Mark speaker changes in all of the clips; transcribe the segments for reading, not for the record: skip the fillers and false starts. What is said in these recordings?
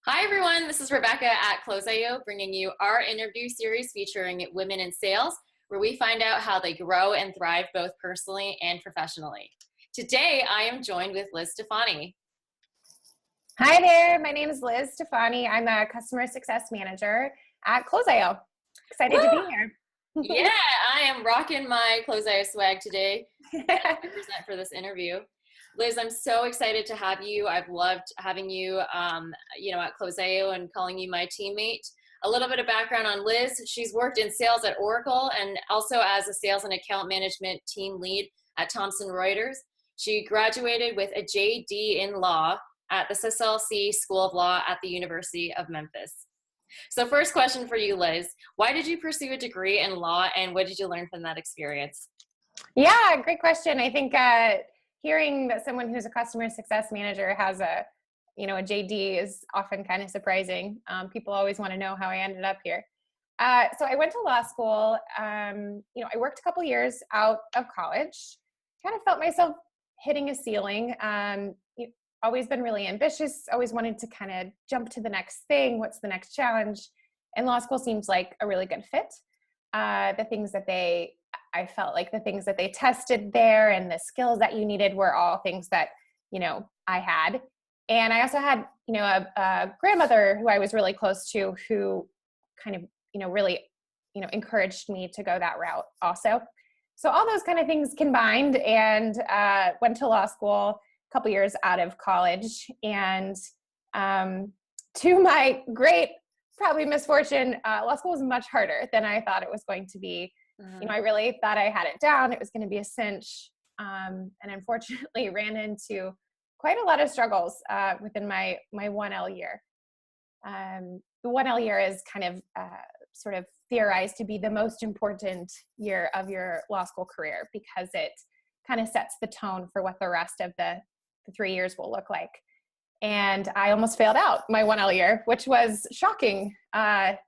Speaker 1: Hi, everyone. This is Rebecca at Close.io, bringing you our interview series featuring women in sales, where we find out how they grow and thrive both personally and professionally. Today, I am joined with Liz Stephany.
Speaker 2: Hi there. My name is Liz Stephany. I'm a customer success manager at Close.io. Excited to be here.
Speaker 1: Yeah, I am rocking my Close.io swag today to present for this interview. Liz, I'm so excited to have you. I've loved having you, at Close.io and calling you my teammate. A little bit of background on Liz. She's worked in sales at Oracle and also as a sales and account management team lead at Thomson Reuters. She graduated with a JD in law at the SSLC School of Law at the University of Memphis. So first question for you, Liz. Why did you pursue a degree in law and what did you learn from that experience?
Speaker 2: Yeah, great question. I think hearing that someone who's a customer success manager has a JD is often kind of surprising. People always want to know how I ended up here. So I went to law school. I worked a couple years out of college, kind of felt myself hitting a ceiling. Always been really ambitious, always wanted to kind of jump to the next thing. What's the next challenge? And law school seems like a really good fit. I felt like the things that they tested there and the skills that you needed were all things that, I had. And I also had, a grandmother who I was really close to who kind of, really, encouraged me to go that route also. So all those kind of things combined and went to law school couple years out of college, and to my great probably misfortune, law school was much harder than I thought it was going to be. I really thought I had it down. It was going to be a cinch, and unfortunately ran into quite a lot of struggles within my 1L year. The 1L year is kind of sort of theorized to be the most important year of your law school career because it kind of sets the tone for what the rest of the 3 years will look like. And I almost failed out my 1L year, which was shocking.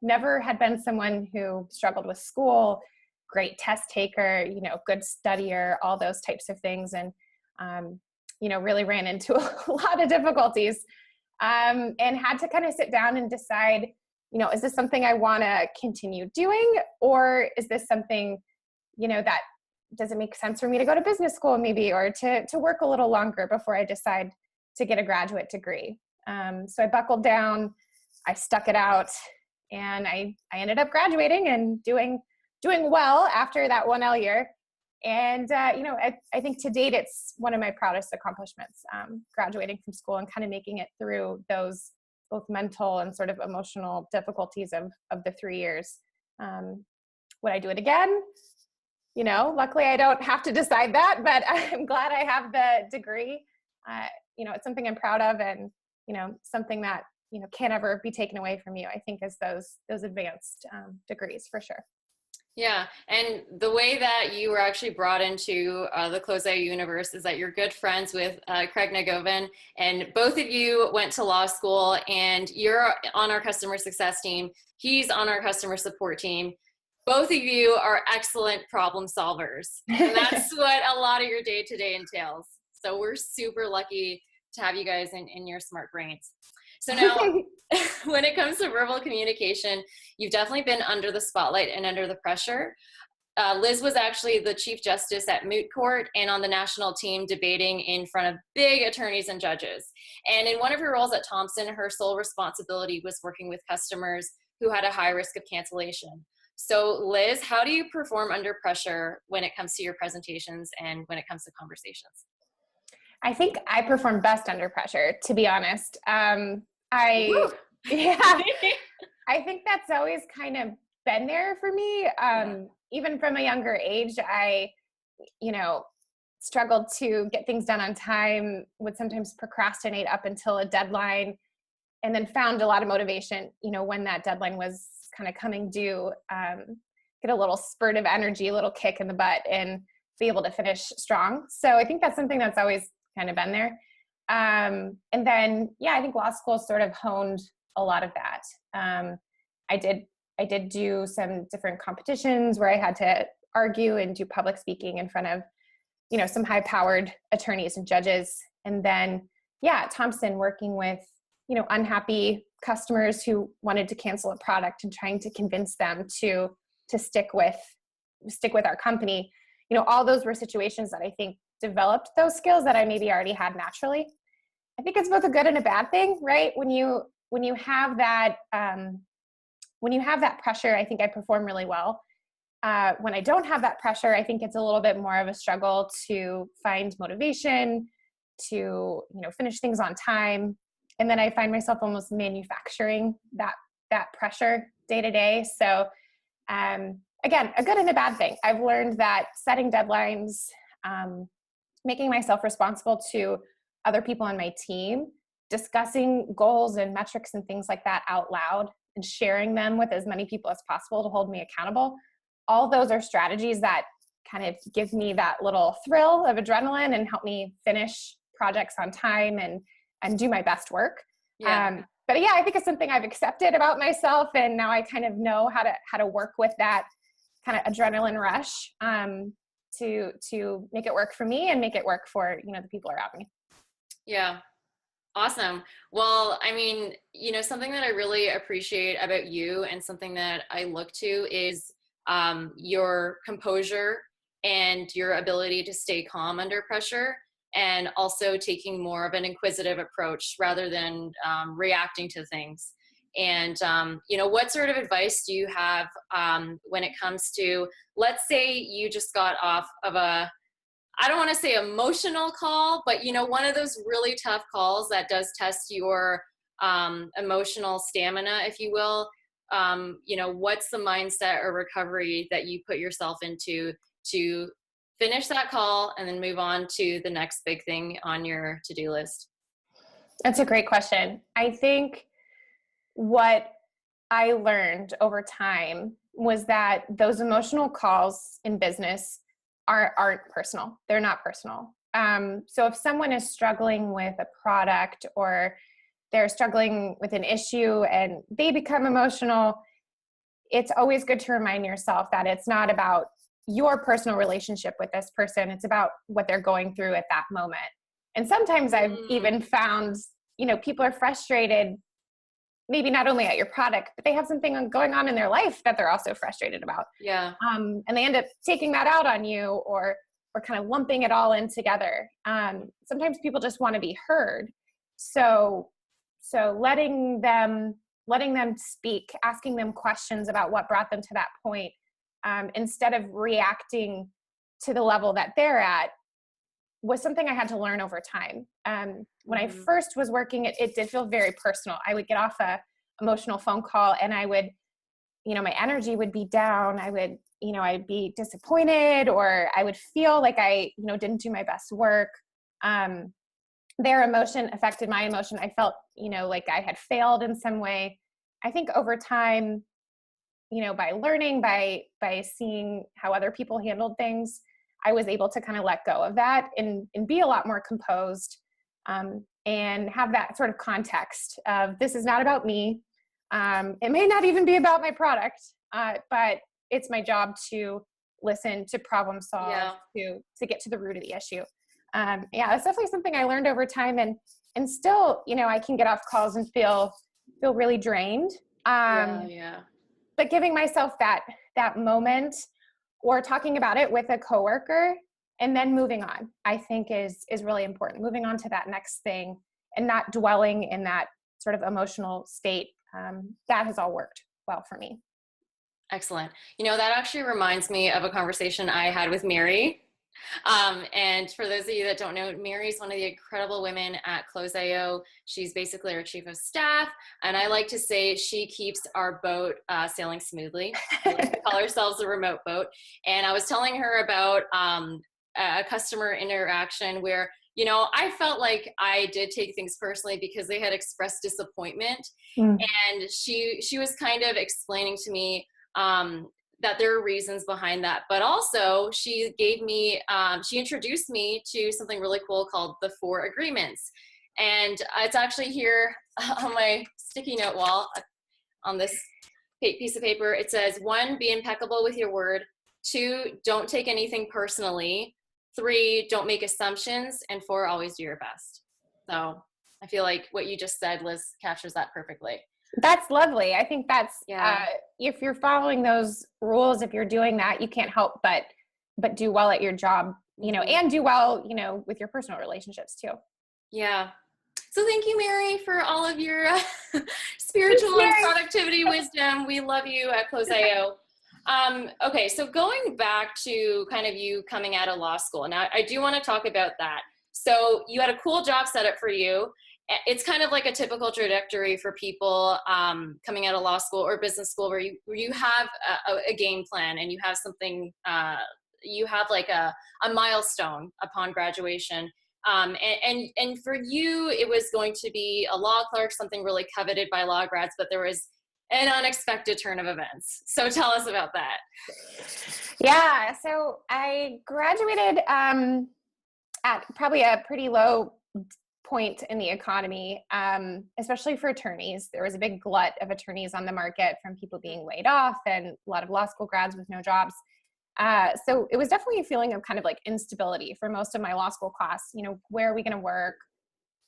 Speaker 2: Never had been someone who struggled with school, great test taker, good studier, all those types of things. And, really ran into a lot of difficulties and had to kind of sit down and decide, is this something I want to continue doing? Or is this something, that does it make sense for me to go to business school maybe, or to work a little longer before I decide to get a graduate degree? So I buckled down, I stuck it out, and I ended up graduating and doing well after that 1L year. And, I think to date, it's one of my proudest accomplishments, graduating from school and kind of making it through those both mental and sort of emotional difficulties of the 3 years. Would I do it again? Luckily I don't have to decide that, but I'm glad I have the degree. It's something I'm proud of and, something that, can't ever be taken away from you, I think, is those advanced degrees for sure.
Speaker 1: Yeah, and the way that you were actually brought into the Close.io universe is that you're good friends with Craig Nagovin, and both of you went to law school, and you're on our customer success team. He's on our customer support team. Both of you are excellent problem solvers, and that's what a lot of your day-to-day entails. So we're super lucky to have you guys in your smart brains. So now, when it comes to verbal communication, you've definitely been under the spotlight and under the pressure. Liz was actually the Chief Justice at Moot Court and on the national team debating in front of big attorneys and judges. And in one of her roles at Thomson, her sole responsibility was working with customers who had a high risk of cancellation. So Liz, how do you perform under pressure when it comes to your presentations and when it comes to conversations?
Speaker 2: I think I perform best under pressure, to be honest. I think that's always kind of been there for me. Even from a younger age, I, struggled to get things done on time, would sometimes procrastinate up until a deadline, and then found a lot of motivation, when that deadline was kind of coming due, get a little spurt of energy, a little kick in the butt, and be able to finish strong. So I think that's something that's always kind of been there. And then, I think law school sort of honed a lot of that. I did do some different competitions where I had to argue and do public speaking in front of, some high-powered attorneys and judges. And then, at Thomson, working with unhappy customers who wanted to cancel a product and trying to convince them to stick with our company. All those were situations that I think developed those skills that I maybe already had naturally. I think it's both a good and a bad thing, right? When you have that pressure, I think I perform really well. When I don't have that pressure, I think it's a little bit more of a struggle to find motivation, to finish things on time, and then I find myself almost manufacturing that pressure day to day. So again, a good and a bad thing. I've learned that setting deadlines, making myself responsible to other people on my team, discussing goals and metrics and things like that out loud, and sharing them with as many people as possible to hold me accountable. All those are strategies that kind of give me that little thrill of adrenaline and help me finish projects on time and do my best work.
Speaker 1: Yeah.
Speaker 2: But yeah, I think it's something I've accepted about myself, and now I kind of know how to work with that kind of adrenaline rush to make it work for me and make it work for the people around me.
Speaker 1: Yeah. Awesome. Well, I mean, something that I really appreciate about you and something that I look to is your composure and your ability to stay calm under pressure, and also taking more of an inquisitive approach rather than reacting to things. And, what sort of advice do you have when it comes to, let's say you just got off of I don't want to say emotional call, but one of those really tough calls that does test your emotional stamina, if you will. What's the mindset or recovery that you put yourself into to finish that call and then move on to the next big thing on your to-do list?
Speaker 2: That's a great question. I think what I learned over time was that those emotional calls in business aren't personal. They're not personal. So if someone is struggling with a product or they're struggling with an issue and they become emotional, it's always good to remind yourself that it's not about your personal relationship with this person. It's about what they're going through at that moment. And sometimes I've even found, people are frustrated, maybe not only at your product, but they have something going on in their life that they're also frustrated about.
Speaker 1: Yeah.
Speaker 2: And they end up taking that out on you or kind of lumping it all in together. Sometimes people just want to be heard. So letting them speak, asking them questions about what brought them to that point, instead of reacting to the level that they're at, was something I had to learn over time. When I first was working, it did feel very personal. I would get off a emotional phone call and I would, my energy would be down. I would, I'd be disappointed, or I would feel like I, didn't do my best work. Their emotion affected my emotion. I felt, like I had failed in some way. I think over time, by learning, by seeing how other people handled things, I was able to kind of let go of that and be a lot more composed, and have that sort of context of, this is not about me. It may not even be about my product, but it's my job to listen, to problem solve, to get to the root of the issue. It's definitely something I learned over time, and still, I can get off calls and feel really drained. But giving myself that moment, or talking about it with a coworker and then moving on, I think is really important. Moving on to that next thing and not dwelling in that sort of emotional state. That has all worked well for me.
Speaker 1: Excellent. That actually reminds me of a conversation I had with Mary. And for those of you that don't know, Mary is one of the incredible women at Close.io. She's basically our chief of staff. And I like to say she keeps our boat sailing smoothly. We like to call ourselves a remote boat. And I was telling her about a customer interaction where, I felt like I did take things personally because they had expressed disappointment. And she was kind of explaining to me that there are reasons behind that, but also she gave me, she introduced me to something really cool called the 4 agreements. And it's actually here on my sticky note wall on this piece of paper. It says, 1, be impeccable with your word. 2, don't take anything personally. 3, don't make assumptions. And 4, always do your best. So I feel like what you just said, Liz, captures that perfectly.
Speaker 2: That's lovely. I think that's,
Speaker 1: Yeah.
Speaker 2: if you're following those rules, if you're doing that, you can't help but do well at your job, you know, and do well, you know, with your personal relationships too.
Speaker 1: Yeah. So thank you, Mary, for all of your spiritual and productivity wisdom. We love you at Close.io. Okay, so going back to kind of you coming out of law school. Now, I do want to talk about that. So you had a cool job set up for you. It's kind of like a typical trajectory for people coming out of law school or business school where you have a game plan and you have something, you have like a milestone upon graduation. And for you, it was going to be a law clerk, something really coveted by law grads, but there was an unexpected turn of events. So tell us about that.
Speaker 2: Yeah, so I graduated at probably a pretty low point in the economy, especially for attorneys. There was a big glut of attorneys on the market from people being laid off and a lot of law school grads with no jobs. So it was definitely a feeling of kind of like instability for most of my law school class. You know, where are we going to work?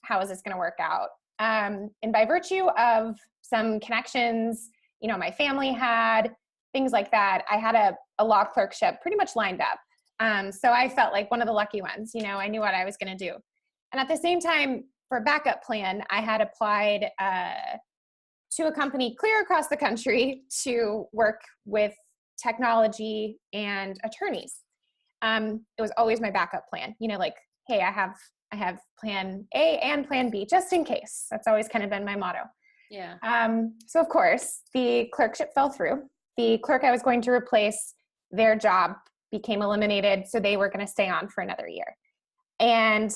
Speaker 2: How is this going to work out? And by virtue of some connections, you know, my family had, things like that, I had a law clerkship pretty much lined up. So I felt like one of the lucky ones. You know, I knew what I was going to do. And at the same time, for a backup plan, I had applied to a company clear across the country to work with technology and attorneys. It was always my backup plan, you know, like, hey, I have plan A and plan B just in case. That's always kind of been my motto.
Speaker 1: Yeah.
Speaker 2: So of course the clerkship fell through. The clerk I was going to replace, their job became eliminated. So they were going to stay on for another year. And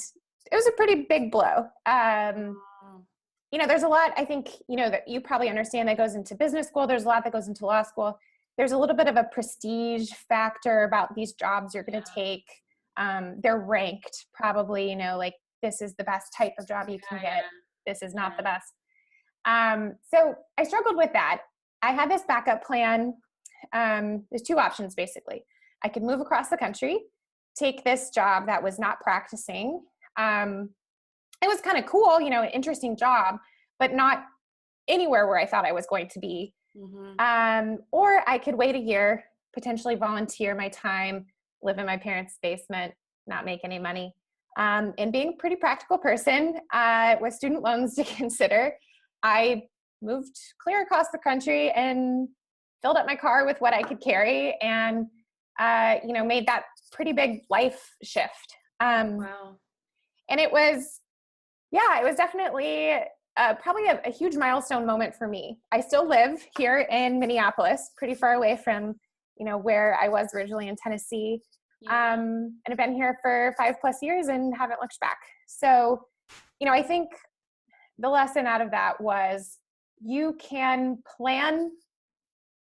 Speaker 2: it was a pretty big blow. You know, there's a lot, I think, you know, that you probably understand that goes into business school. There's a lot that goes into law school. There's a little bit of a prestige factor about these jobs you're going to take. They're ranked probably, you know, like this is the best type of job you can get. This is not the best. So I struggled with that. I had this backup plan. There's two options, basically. I could move across the country, take this job that was not practicing. It was kind of cool, you know, an interesting job, but not anywhere where I thought I was going to be. Or I could wait a year, potentially volunteer my time, live in my parents' basement, not make any money. And being a pretty practical person with student loans to consider, I moved clear across the country and filled up my car with what I could carry and, you know, made that pretty big life shift.
Speaker 1: Wow.
Speaker 2: And it was, yeah, it was definitely probably a huge milestone moment for me. I still live here in Minneapolis, pretty far away from, you know, where I was originally in Tennessee. And I've been here for 5+ years and haven't looked back. So, you know, I think the lesson out of that was you can plan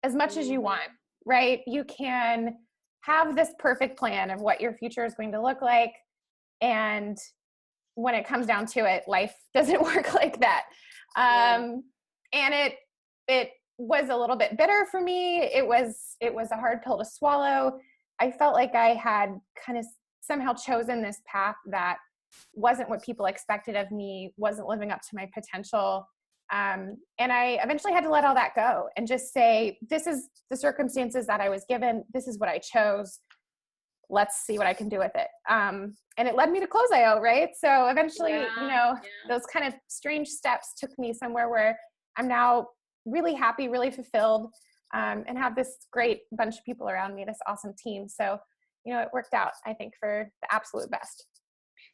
Speaker 2: as much as you want, right? You can have this perfect plan of what your future is going to look like. And when it comes down to it, life doesn't work like that. And it was a little bit bitter for me. It was a hard pill to swallow. I felt like I had kind of somehow chosen this path that wasn't what people expected of me, wasn't living up to my potential. And I eventually had to let all that go and just say, this is the circumstances that I was given. This is what I chose. Let's see what I can do with it. And it led me to Close.io, right? So eventually, you know, those kind of strange steps took me somewhere where I'm now really happy, really fulfilled, and have this great bunch of people around me, this awesome team. So, you know, it worked out, I think, for the absolute best.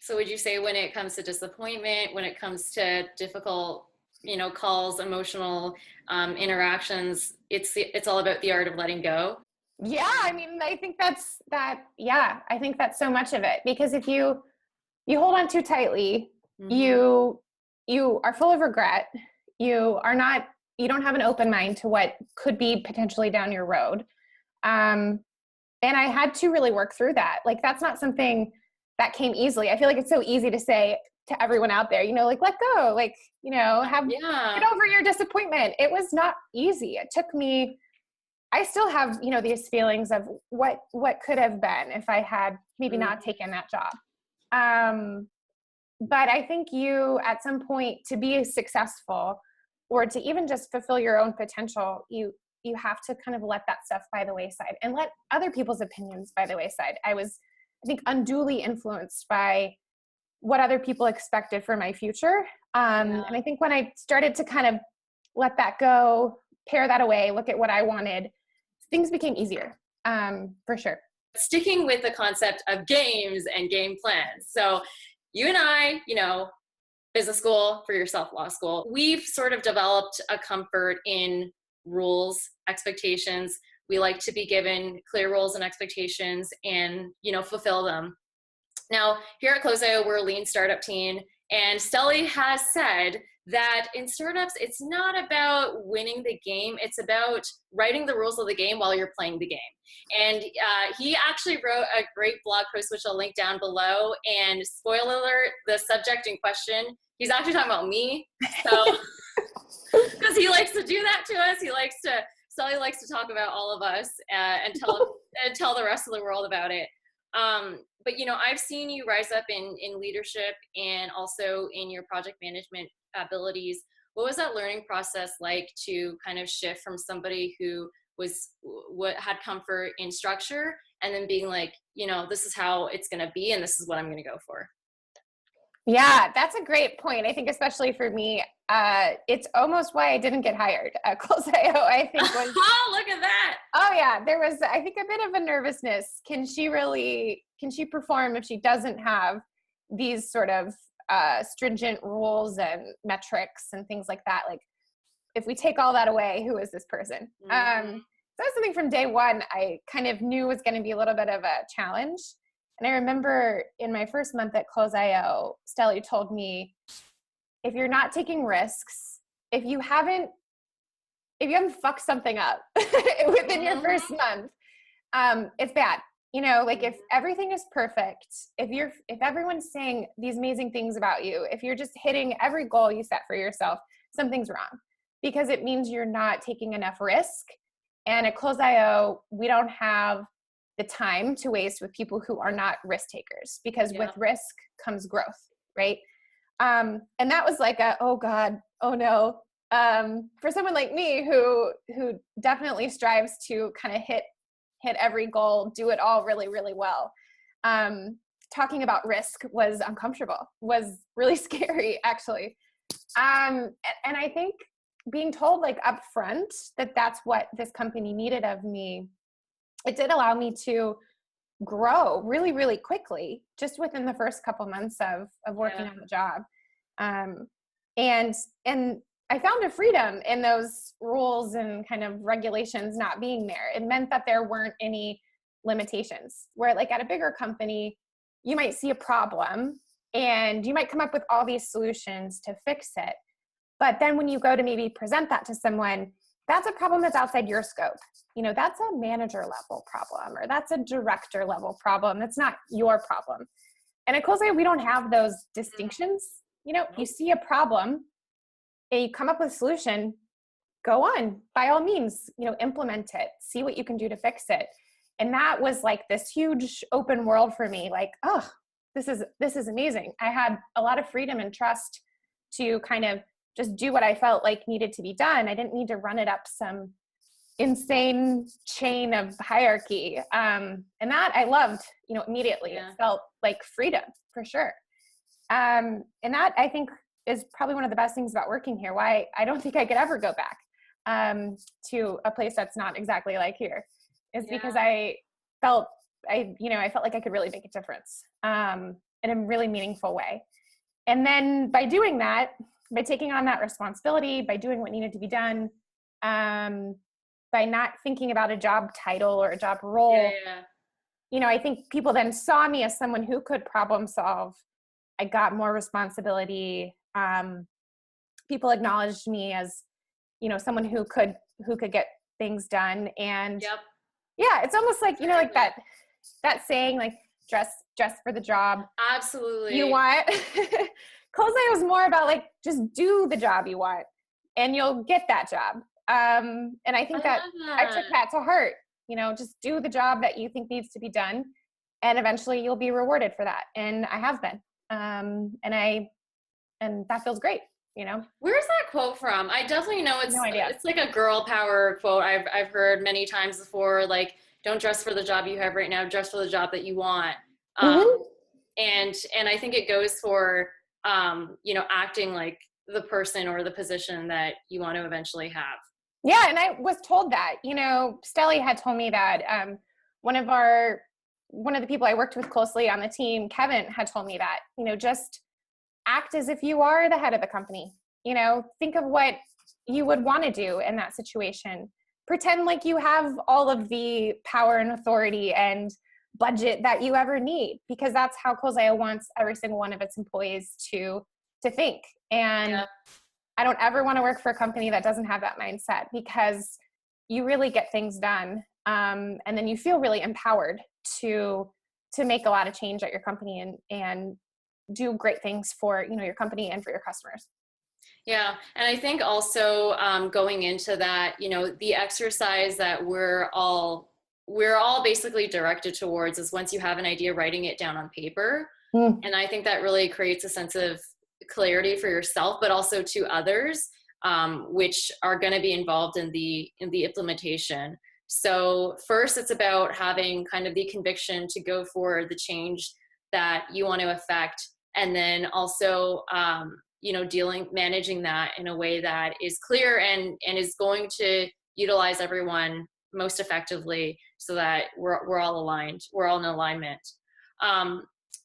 Speaker 1: So would you say when it comes to disappointment, when it comes to difficult, you know, calls, emotional interactions, it's all about the art of letting go?
Speaker 2: Yeah, I mean, I think that's I think that's so much of it, because if you hold on too tightly, you are full of regret. You don't have an open mind to what could be potentially down your road. And I had to really work through that. Like, that's not something that came easily. I feel like it's so easy to say to everyone out there, you know, like, let go, like, you know, get over your disappointment. It was not easy. It took me, I still have, you know, these feelings of what could have been if I had maybe not taken that job. But I think you, at some point, to be successful or to even just fulfill your own potential, you have to kind of let that stuff by the wayside and let other people's opinions by the wayside. I was, I think, unduly influenced by what other people expected for my future. And I think when I started to kind of let that go, pare that away, look at what I wanted, things became easier, for sure.
Speaker 1: Sticking with the concept of games and game plans. So you and I, business school, for yourself, law school, we've sort of developed a comfort in rules, expectations. We like to be given clear rules and expectations and, fulfill them. Now, here at Close.io, we're a lean startup team, and Stelly has said that in startups, it's not about winning the game, it's about writing the rules of the game while you're playing the game. And he actually wrote a great blog post, which I'll link down below, and spoiler alert, the subject in question, he's actually talking about me. So, because he likes to do that to us, Stelly likes to talk about all of us and tell the rest of the world about it. But I've seen you rise up in leadership and also in your project management abilities. What was that learning process like to kind of shift from somebody who had comfort in structure and then being like, this is how it's going to be and this is what I'm going to go for?
Speaker 2: Yeah, that's a great point. I think especially for me, it's almost why I didn't get hired at Close.io, I think.
Speaker 1: Oh, look at that.
Speaker 2: Oh yeah, there was, I think, a bit of a nervousness. Can she perform if she doesn't have these sort of stringent rules and metrics and things like that? Like, if we take all that away, who is this person? So that's something from day one I kind of knew was going to be a little bit of a challenge. And I remember in my first month at Close.io, Stelly told me, if you're not taking risks, if you haven't fucked something up within your first month, it's bad. If everything is perfect, if everyone's saying these amazing things about you, if you're just hitting every goal you set for yourself, something's wrong, because it means you're not taking enough risk. And at Close.io, we don't have the time to waste with people who are not risk takers, because with risk comes growth, right? And that was like oh God, oh no. For someone like me who definitely strives to kind of hit every goal, do it all really, really well. Talking about risk was uncomfortable, was really scary, actually. And I think being told like upfront that that's what this company needed of me, it did allow me to grow really, really quickly, just within the first couple months of working on the job. And I found a freedom in those rules and kind of regulations not being there. It meant that there weren't any limitations, where like at a bigger company, you might see a problem and you might come up with all these solutions to fix it. But then when you go to maybe present that to someone, that's a problem that's outside your scope. That's a manager level problem, or that's a director level problem. That's not your problem. And at Close.io, we don't have those distinctions. You see a problem and you come up with a solution, go on, by all means, implement it, see what you can do to fix it. And that was like this huge open world for me. Like, oh, this is amazing. I had a lot of freedom and trust to kind of just do what I felt like needed to be done. I didn't need to run it up some insane chain of hierarchy. And that I loved, immediately. It felt like freedom, for sure. And that, I think, is probably one of the best things about working here. Why I don't think I could ever go back to a place that's not exactly like here, is because I felt like I could really make a difference in a really meaningful way. And then by doing that, by taking on that responsibility, by doing what needed to be done, by not thinking about a job title or a job role, I think people then saw me as someone who could problem solve. I got more responsibility. People acknowledged me as, someone who could get things done. And it's almost like, like that saying, like, dress for the job.
Speaker 1: Absolutely.
Speaker 2: You want. Close.io was more about like, just do the job you want and you'll get that job. And I think that I took that to heart, just do the job that you think needs to be done. And eventually you'll be rewarded for that. And I have been. And that feels great, you know?
Speaker 1: Where's that quote from? I definitely know
Speaker 2: No idea.
Speaker 1: it's like a girl power quote I've heard many times before, like, don't dress for the job you have right now, dress for the job that you want.
Speaker 2: Mm-hmm.
Speaker 1: And I think it goes for acting like the person or the position that you want to eventually have.
Speaker 2: Yeah, and I was told that, Stelly had told me that one of the people I worked with closely on the team, Kevin, had told me that, just act as if you are the head of the company. Think of what you would want to do in that situation. Pretend like you have all of the power and authority and budget that you ever need, because that's how Close.io wants every single one of its employees to think. And
Speaker 1: Yeah.
Speaker 2: I don't ever want to work for a company that doesn't have that mindset, because you really get things done. And then you feel really empowered to make a lot of change at your company and do great things for, your company and for your customers.
Speaker 1: Yeah. And I think also going into that, the exercise that we're all basically directed towards is, once you have an idea, writing it down on paper. And I think that really creates a sense of clarity for yourself, but also to others, which are going to be involved in the implementation. So first, it's about having kind of the conviction to go for the change that you want to affect, and then also managing that in a way that is clear and is going to utilize everyone most effectively, so that we're all aligned, we're all in alignment.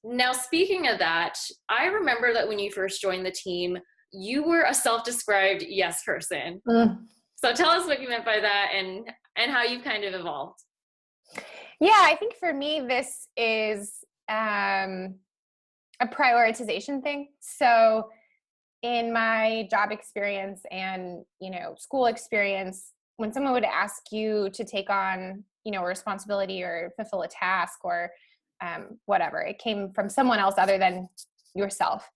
Speaker 1: Now, speaking of that, I remember that when you first joined the team, you were a self-described yes person. So tell us what you meant by that, and how you've kind of evolved.
Speaker 2: Yeah, I think for me, this is a prioritization thing. So in my job experience and, school experience, when someone would ask you to take on, a responsibility or fulfill a task or whatever, it came from someone else other than yourself.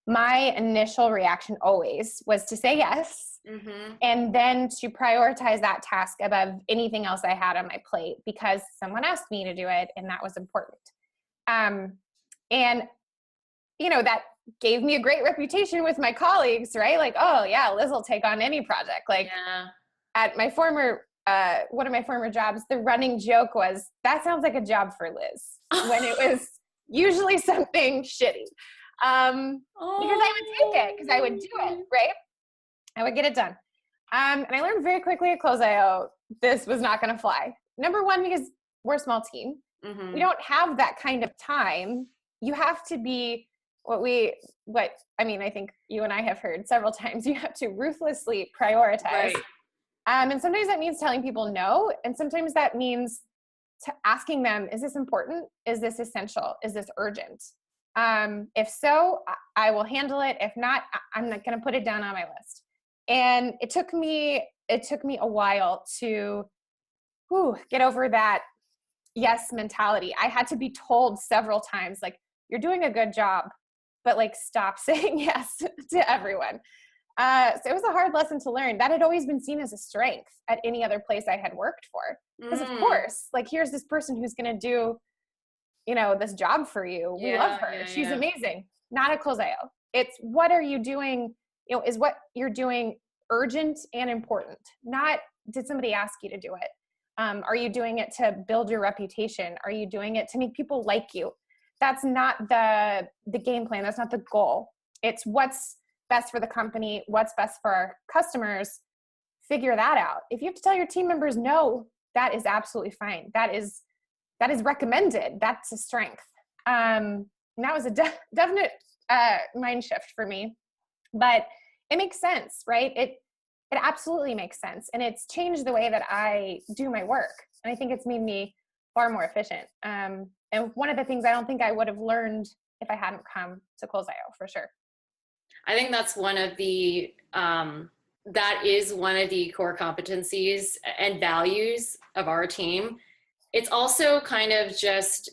Speaker 2: My initial reaction always was to say yes, and then to prioritize that task above anything else I had on my plate, because someone asked me to do it and that was important. And that gave me a great reputation with my colleagues, right? Like, oh yeah, Liz will take on any project. Like, at my former, one of my former jobs, the running joke was, that sounds like a job for Liz, when it was usually something shitty. Because I would take it, because I would do it, right? I would get it done. And I learned very quickly at Close.io, this was not going to fly. Number one, because we're a small team. We don't have that kind of time. You have to be I think you and I have heard several times, you have to ruthlessly prioritize.
Speaker 1: Right.
Speaker 2: And sometimes that means telling people no. And sometimes that means asking them, is this important? Is this essential? Is this urgent? If so, I will handle it. If not, I'm not going to put it down on my list. And it took me a while to get over that yes mentality. I had to be told several times, like, you're doing a good job, but like, stop saying yes to everyone. So it was a hard lesson to learn. That had always been seen as a strength at any other place I had worked for. Because of course, like, here's this person who's going to do, this job for you. We love her. She's amazing. Not at Close.io. It's, what are you doing? Is what you're doing urgent and important? Not, did somebody ask you to do it? Are you doing it to build your reputation? Are you doing it to make people like you? That's not the game plan. That's not the goal. It's what's best for the company, what's best for our customers. Figure that out. If you have to tell your team members no, that is absolutely fine. That is recommended. That's a strength. And that was a definite mind shift for me, but it makes sense, right? It absolutely makes sense. And it's changed the way that I do my work. And I think it's made me far more efficient. And one of the things I don't think I would have learned if I hadn't come to Close.io, for sure.
Speaker 1: I think that's one of the, that is one of the core competencies and values of our team. It's also kind of just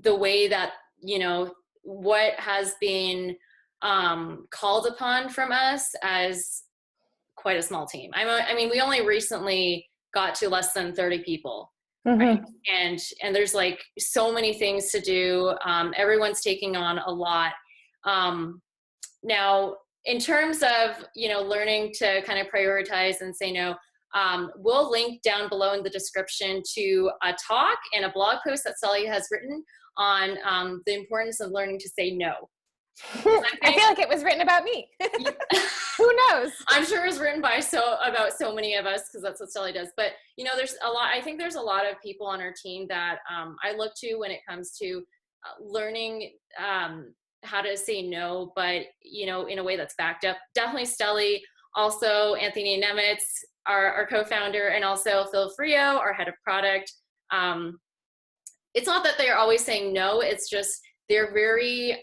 Speaker 1: the way that, what has been called upon from us as quite a small team. I mean, we only recently got to less than 30 people. Right? And there's like so many things to do. Everyone's taking on a lot. Now, in terms of, learning to kind of prioritize and say no, we'll link down below in the description to a talk and a blog post that Sally has written on the importance of learning to say no.
Speaker 2: I feel like it was written about me. Who knows?
Speaker 1: I'm sure it was written by about so many of us, because that's what Sally does. But there's a lot. I think there's a lot of people on our team that I look to when it comes to learning how to say no, but in a way that's backed up. Definitely Stelly, also Anthony Nemitz, our co-founder, and also Phil Frio, our head of product. It's not that they're always saying no. It's just they're very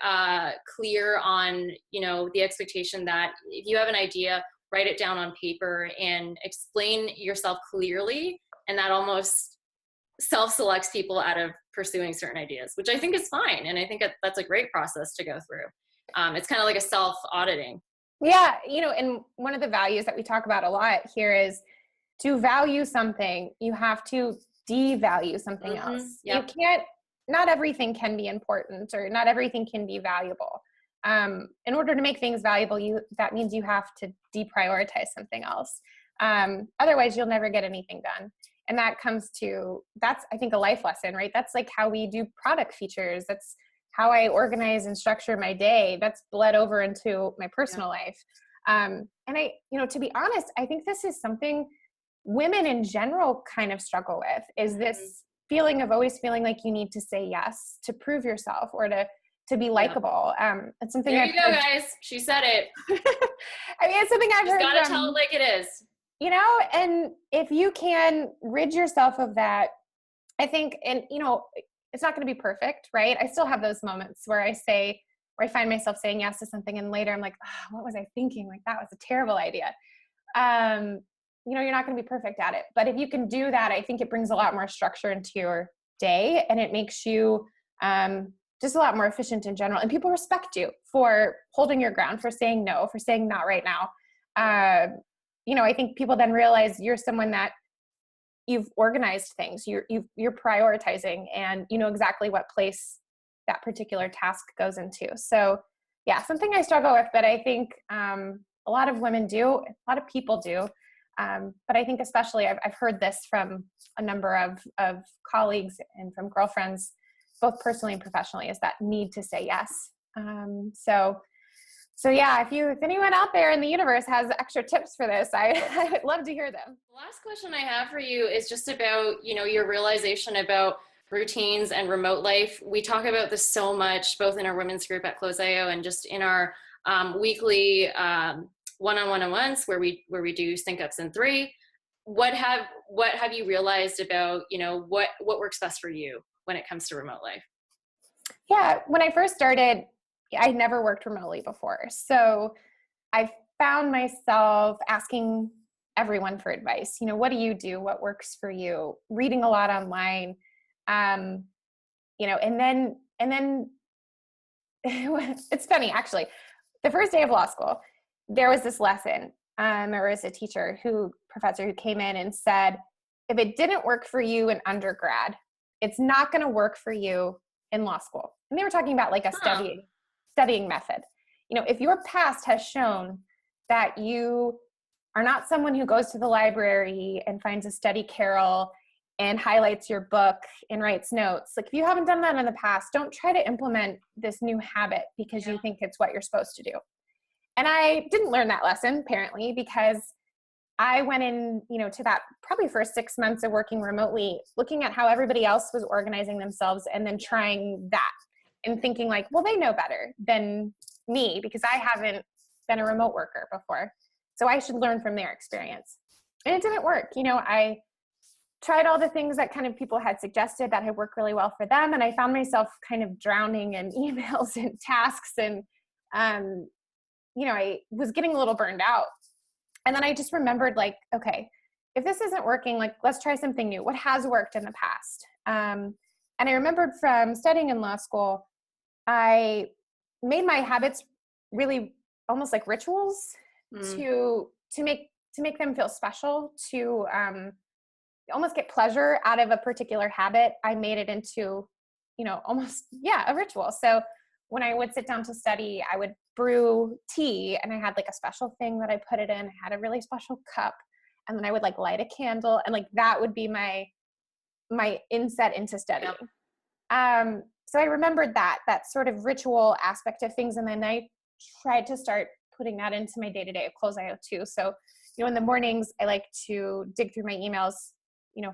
Speaker 1: clear on, the expectation that if you have an idea, write it down on paper and explain yourself clearly. And that almost self-selects people out of pursuing certain ideas, which I think is fine. And I think that's a great process to go through. It's kind of like a self-auditing.
Speaker 2: Yeah. And one of the values that we talk about a lot here is to value something, you have to devalue something else.
Speaker 1: Yep.
Speaker 2: You can't, not everything can be important, or not everything can be valuable. In order to make things valuable, that means you have to deprioritize something else. Otherwise you'll never get anything done. And that's, I think, a life lesson, right? That's like how we do product features. That's how I organize and structure my day. That's bled over into my personal life. And I, to be honest, I think this is something women in general kind of struggle with, is this feeling of always feeling like you need to say yes to prove yourself or to be likable. It's something
Speaker 1: there you go, guys. She said it.
Speaker 2: I mean, it's something I've heard.
Speaker 1: Just gotta tell it like it is.
Speaker 2: And if you can rid yourself of that, I think, and it's not going to be perfect, right? I still have those moments where I find myself saying yes to something, and later I'm like, oh, what was I thinking? Like, that was a terrible idea. You're not going to be perfect at it, but if you can do that, I think it brings a lot more structure into your day, and it makes you just a lot more efficient in general. And people respect you for holding your ground, for saying no, for saying not right now. I think people then realize you're someone that you've organized things, you're prioritizing, and you know exactly what place that particular task goes into. So yeah, something I struggle with, but I think a lot of women do, a lot of people do. But I think especially I've heard this from a number of colleagues and from girlfriends, both personally and professionally, is that need to say yes. So yeah, if anyone out there in the universe has extra tips for this, I would love to hear them.
Speaker 1: The last question I have for you is just about, your realization about routines and remote life. We talk about this so much, both in our women's group at Close.io and just in our weekly one-on-one-on-ones where we do sync ups in 3. What have you realized about, what works best for you when it comes to remote life?
Speaker 2: Yeah, when I first started, I never worked remotely before. So I found myself asking everyone for advice. What do you do? What works for you? Reading a lot online. And then it's funny, actually. The first day of law school, there was this lesson. There was a professor who came in and said, if it didn't work for you in undergrad, it's not going to work for you in law school. And they were talking about like a studying method. If your past has shown that you are not someone who goes to the library and finds a study carrel and highlights your book and writes notes, like if you haven't done that in the past, don't try to implement this new habit because you think it's what you're supposed to do. And I didn't learn that lesson, apparently, because I went in, to that probably first 6 months of working remotely, looking at how everybody else was organizing themselves and then trying that and thinking like, well, they know better than me because I haven't been a remote worker before. So I should learn from their experience. And it didn't work. I tried all the things that kind of people had suggested that had worked really well for them. And I found myself kind of drowning in emails and tasks. And, I was getting a little burned out. And then I just remembered like, okay, if this isn't working, like, let's try something new. What has worked in the past? And I remembered from studying in law school, I made my habits really almost like rituals to make them feel special, to almost get pleasure out of a particular habit. I made it into, almost, a ritual. So when I would sit down to study, I would brew tea, and I had like a special thing that I put it in. I had a really special cup, and then I would like light a candle, and like that would be my inset into studying.
Speaker 1: Yep.
Speaker 2: So I remembered that sort of ritual aspect of things. And then I tried to start putting that into my day-to-day of Close.io too. So, in the mornings, I like to dig through my emails,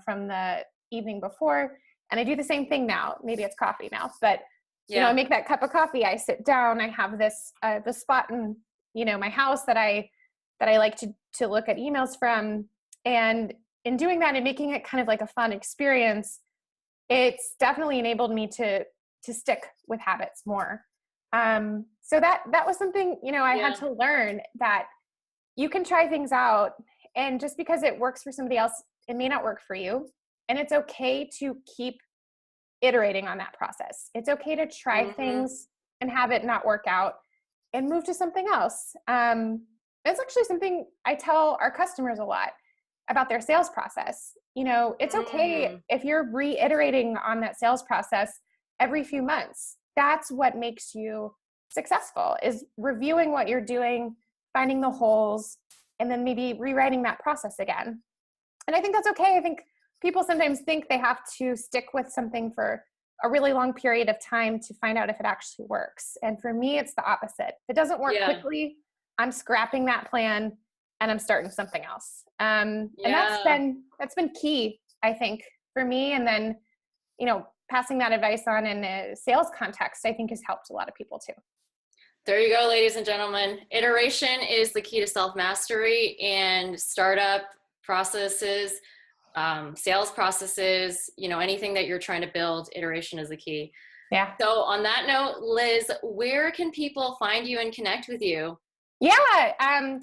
Speaker 2: from the evening before. And I do the same thing now. Maybe it's coffee now, but I make that cup of coffee. I sit down. I have this the spot in my house that I like to look at emails from. And in doing that and making it kind of like a fun experience, it's definitely enabled me to stick with habits more. So that was something, I had to learn, that you can try things out, and just because it works for somebody else, it may not work for you. And it's okay to keep iterating on that process. It's okay to try things and have it not work out and move to something else. That's actually something I tell our customers a lot about their sales process. It's okay if you're reiterating on that sales process every few months. That's what makes you successful, is reviewing what you're doing, finding the holes, and then maybe rewriting that process again. And I think that's okay. I think people sometimes think they have to stick with something for a really long period of time to find out if it actually works. And for me, it's the opposite. If it doesn't work quickly, I'm scrapping that plan and I'm starting something else. And that's been key, I think, for me. And then, passing that advice on in a sales context, I think has helped a lot of people too.
Speaker 1: There you go, ladies and gentlemen. Iteration is the key to self-mastery, and startup processes, sales processes, anything that you're trying to build, iteration is the key.
Speaker 2: Yeah.
Speaker 1: So on that note, Liz, where can people find you and connect with you?
Speaker 2: Yeah.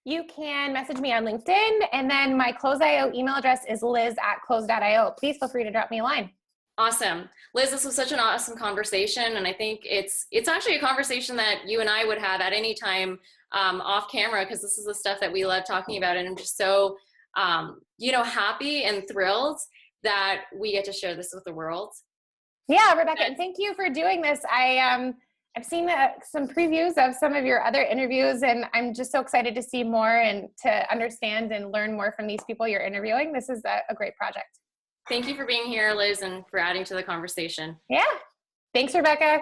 Speaker 2: You can message me on LinkedIn, and then my Close.io email address is liz@close.io. Please feel free to drop me a line.
Speaker 1: Awesome. Liz, this was such an awesome conversation. And I think it's actually a conversation that you and I would have at any time off camera, because this is the stuff that we love talking about. And I'm just so, happy and thrilled that we get to share this with the world.
Speaker 2: Yeah, Rebecca, and thank you for doing this. I've seen some previews of some of your other interviews, and I'm just so excited to see more and to understand and learn more from these people you're interviewing. This is a great project.
Speaker 1: Thank you for being here, Liz, and for adding to the conversation.
Speaker 2: Yeah. Thanks, Rebecca.